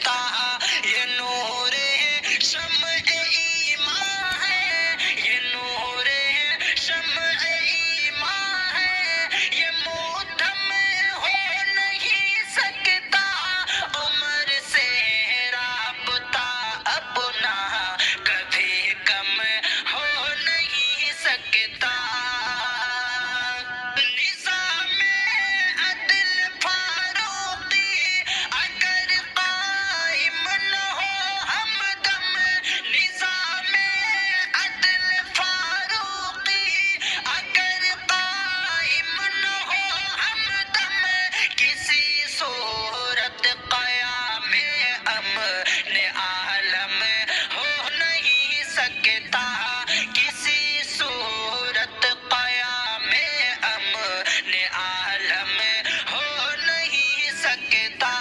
سکتا، یہ نور شمع ایمان ہے، یہ نور شمع ایمان ہے، یہ مدھم ہو نہیں سکتا، عمر سے رابطہ اپنا کبھی کم ہو نہیں سکتا۔ نظام عدل فاروقی اگر قائم نہ ہو ہمدم، نظام عدل فاروقی اگر قائم نہ ہو ہمدم، کسی صورت قیام امن عالم ہو نہیں سکتا، کسی صورت قیام امن عالم ہو نہیں سکتا۔